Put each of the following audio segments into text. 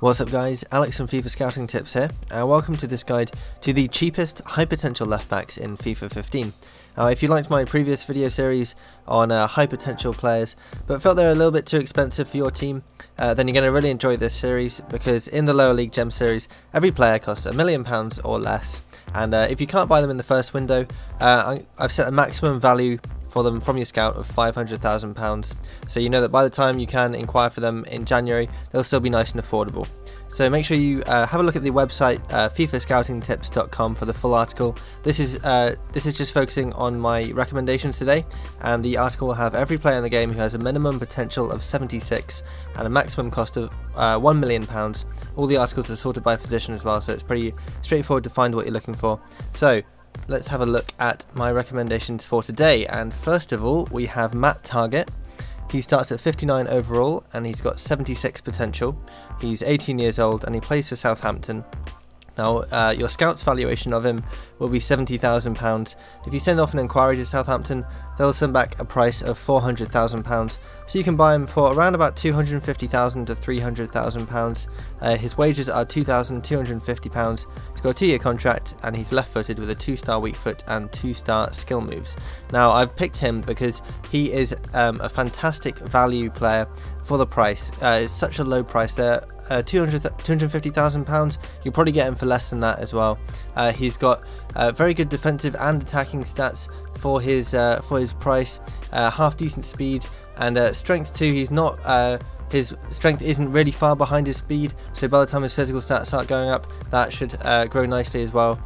What's up guys, Alex from FIFA Scouting Tips here, and welcome to this guide to the cheapest high potential left backs in FIFA 15. If you liked my previous video series on high potential players but felt they're a little bit too expensive for your team, then you're going to really enjoy this series, because in the lower league gem series every player costs £1 million or less, and if you can't buy them in the first window, I've set a maximum value for them from your scout of £500,000, so you know that by the time you can inquire for them in January, they'll still be nice and affordable. So make sure you have a look at the website FIFAscoutingtips.com for the full article. This is just focusing on my recommendations today, and the article will have every player in the game who has a minimum potential of 76 and a maximum cost of £1 million. All the articles are sorted by position as well, so it's pretty straightforward to find what you're looking for. So let's have a look at my recommendations for today, and first of all we have Targett. He starts at 59 overall and he's got 76 potential. He's 18 years old and he plays for Southampton. Now your scout's valuation of him will be £70,000. If you send off an inquiry to Southampton, they'll send back a price of £400,000, so you can buy him for around about £250,000 to £300,000. His wages are £2,250. He's got a 2-year contract and he's left-footed with a 2-star weak foot and 2-star skill moves. Now I've picked him because he is a fantastic value player for the price. It's such a low price there. £250,000, you'll probably get him for less than that as well. He's got very good defensive and attacking stats for his price, half decent speed, and strength too. He's not his strength isn't really far behind his speed, so by the time his physical stats start going up, that should grow nicely as well.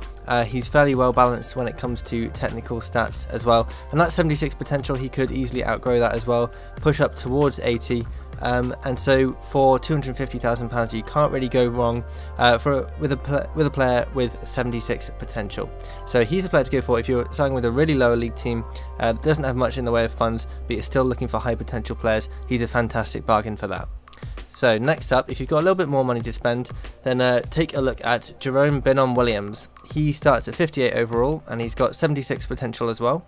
He's fairly well balanced when it comes to technical stats as well, and that 76 potential, he could easily outgrow that as well, push up towards 80. And so for £250,000 you can't really go wrong with a player with 76 potential. So he's the player to go for if you're starting with a really lower league team that doesn't have much in the way of funds, but you're still looking for high potential players. He's a fantastic bargain for that. So next up, if you've got a little bit more money to spend, then take a look at Jerome Binnom-Williams. He starts at 58 overall and he's got 76 potential as well.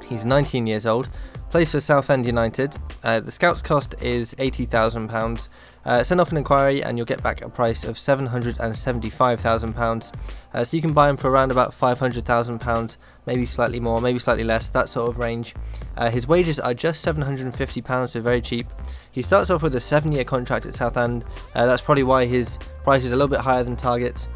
He's 19 years old, plays for Southend United. The scout's cost is £80,000. Send off an inquiry and you'll get back a price of £775,000. So you can buy him for around about £500,000, maybe slightly more, maybe slightly less, that sort of range. His wages are just £750, so very cheap. He starts off with a 7-year contract at Southend. That's probably why his price is a little bit higher than Targett's.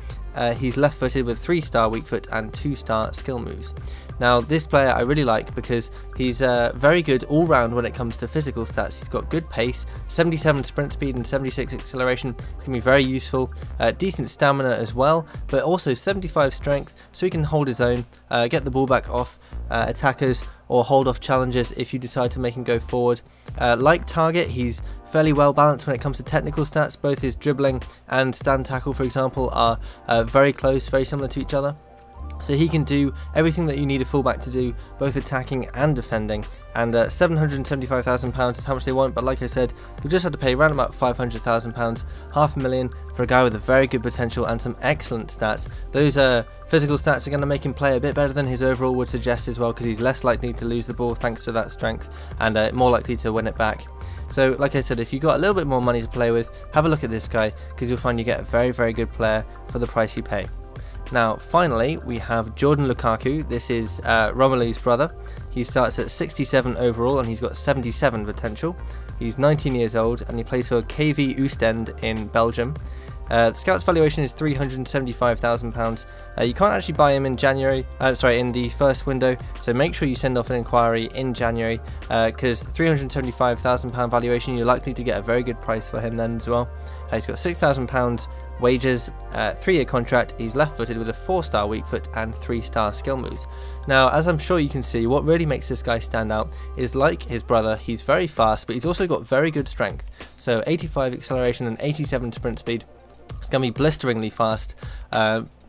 He's left-footed with 3-star weak foot and 2-star skill moves. Now this player I really like because he's very good all round when it comes to physical stats. He's got good pace, 77 sprint speed and 76 acceleration. It's going to be very useful. Decent stamina as well, but also 75 strength, so he can hold his own, get the ball back off attackers or hold off challengers if you decide to make him go forward. Like Targett, he's fairly well balanced when it comes to technical stats. Both his dribbling and stand tackle, for example, are very close, very similar to each other. So he can do everything that you need a fullback to do, both attacking and defending. And £775,000 is how much they want, but like I said, you'll just have to pay around about £500,000, £500,000 for a guy with a very good potential and some excellent stats. Those physical stats are going to make him play a bit better than his overall would suggest as well, because he's less likely to lose the ball thanks to that strength, and more likely to win it back. So like I said, if you've got a little bit more money to play with, have a look at this guy, because you'll find you get a very, very good player for the price you pay. Now finally we have Jordan Lukaku. This is Romelu's brother. He starts at 67 overall and he's got 77 potential. He's 19 years old and he plays for KV Oostende in Belgium. The scout's valuation is £375,000. You can't actually buy him in in the first window, so make sure you send off an inquiry in January, because £375,000 valuation, you're likely to get a very good price for him then as well. He's got £6,000 wages, 3-year contract. He's left-footed with a 4-star weak foot and 3-star skill moves. Now, as I'm sure you can see, what really makes this guy stand out is, like his brother, he's very fast, but he's also got very good strength. So 85 acceleration and 87 sprint speed. It's going to be blisteringly fast,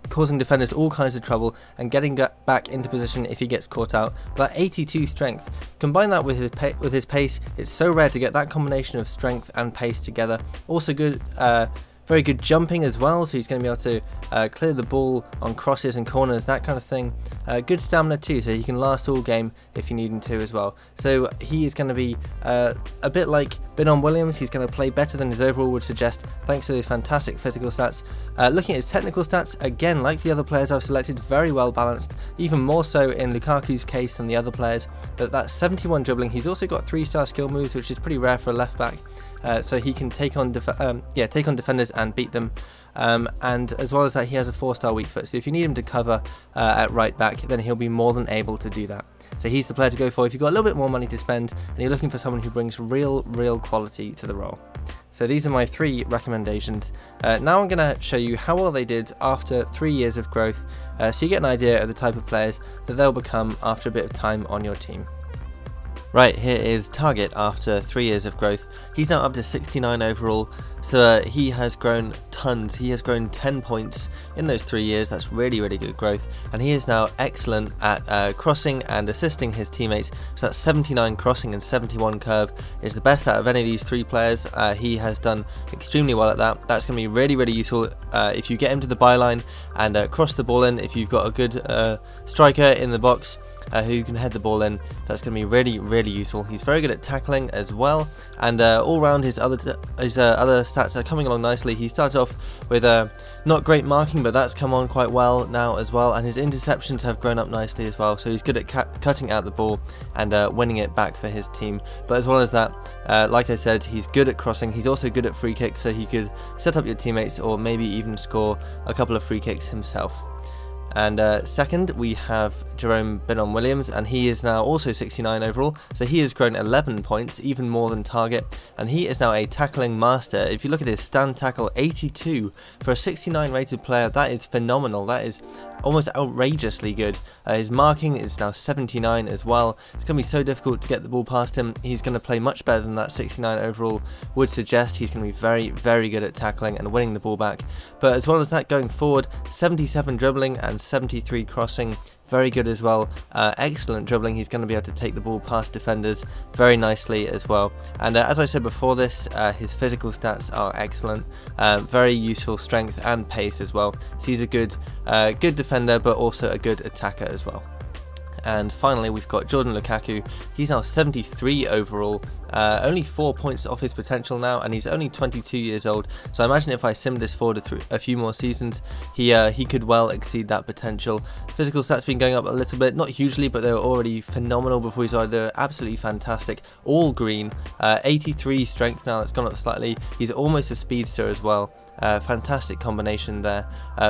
causing defenders all kinds of trouble and getting back into position if he gets caught out. But 82 strength, combine that with his pace, it's so rare to get that combination of strength and pace together. Also good Very good jumping as well, so he's going to be able to clear the ball on crosses and corners, that kind of thing. Good stamina too, so he can last all game if you need him to as well. So he is going to be a bit like Binnom-Williams. He's going to play better than his overall would suggest, thanks to those fantastic physical stats. Looking at his technical stats, again, like the other players I've selected, very well balanced, even more so in Lukaku's case than the other players. But that's 71 dribbling. He's also got 3-star skill moves, which is pretty rare for a left back. So he can take on defenders and beat them, and as well as that, he has a 4-star weak foot, so if you need him to cover at right back, then he'll be more than able to do that. So he's the player to go for if you've got a little bit more money to spend and you're looking for someone who brings real quality to the role. So these are my 3 recommendations. Now I'm going to show you how well they did after 3 years of growth, so you get an idea of the type of players that they'll become after a bit of time on your team. Right, here is Targett after 3 years of growth. He's now up to 69 overall, so he has grown tons. He has grown 10 points in those 3 years. That's really good growth, and he is now excellent at crossing and assisting his teammates. So that's 79 crossing and 71 curve. Is the best out of any of these 3 players. He has done extremely well at that. That's going to be really useful if you get him to the byline and cross the ball in. If you've got a good striker in the box who can head the ball in, that's going to be really useful. He's very good at tackling as well, and all round his other stats are coming along nicely. He started off with not great marking, but that's come on quite well now as well, and his interceptions have grown up nicely as well, so he's good at cutting out the ball and winning it back for his team. But as well as that, like I said, he's good at crossing. He's also good at free kicks, so he could set up your teammates or maybe even score a couple of free kicks himself. And second, we have Jerome Binnom-Williams, and he is now also 69 overall, so he has grown 11 points, even more than Targett, and he is now a tackling master. If you look at his stand tackle, 82 for a 69 rated player, that is phenomenal. That is almost outrageously good. His marking is now 79 as well. It's going to be so difficult to get the ball past him. He's going to play much better than that 69 overall would suggest. He's going to be very good at tackling and winning the ball back. But as well as that, going forward, 77 dribbling and 73 crossing. Very good as well. Excellent dribbling. He's going to be able to take the ball past defenders very nicely as well. And as I said before this, his physical stats are excellent. Very useful strength and pace as well. So he's a good defender, but also a good attacker as well. And finally, we've got Jordan Lukaku. He's now 73 overall, only 4 points off his potential now, and he's only 22 years old. So I imagine if I simmed this forward through a few more seasons, he could well exceed that potential. Physical stats been going up a little bit, not hugely, but they were already phenomenal before he started. They're absolutely fantastic. All green, 83 strength now. That's gone up slightly. He's almost a speedster as well. Fantastic combination there.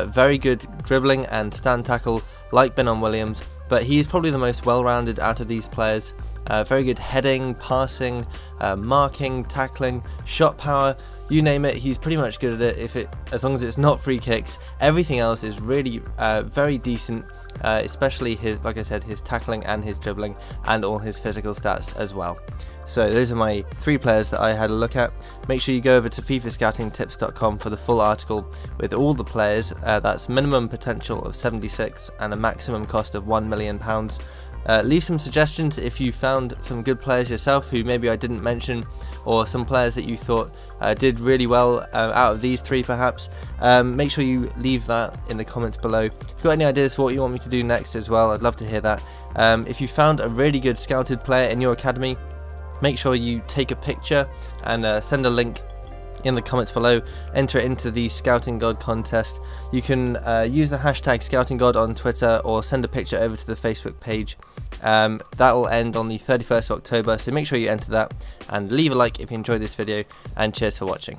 Very good dribbling and stand tackle like Binnom-Williams, but he's probably the most well-rounded out of these players. Very good heading, passing, marking, tackling, shot power, you name it, he's pretty much good at it. As long as it's not free kicks. Everything else is really very decent, especially his, like I said, his tackling and his dribbling and all his physical stats as well. So those are my 3 players that I had a look at. Make sure you go over to FIFAscoutingtips.com for the full article with all the players. That's minimum potential of 76 and a maximum cost of £1 million. Leave some suggestions if you found some good players yourself who maybe I didn't mention, or some players that you thought did really well out of these 3 perhaps. Make sure you leave that in the comments below. If you've got any ideas for what you want me to do next as well, I'd love to hear that. If you found a really good scouted player in your academy, make sure you take a picture and send a link in the comments below. Enter it into the Scouting God contest. You can use the hashtag Scouting God on Twitter, or send a picture over to the Facebook page. That will end on the 31st of October, so make sure you enter that and leave a like if you enjoyed this video, and cheers for watching.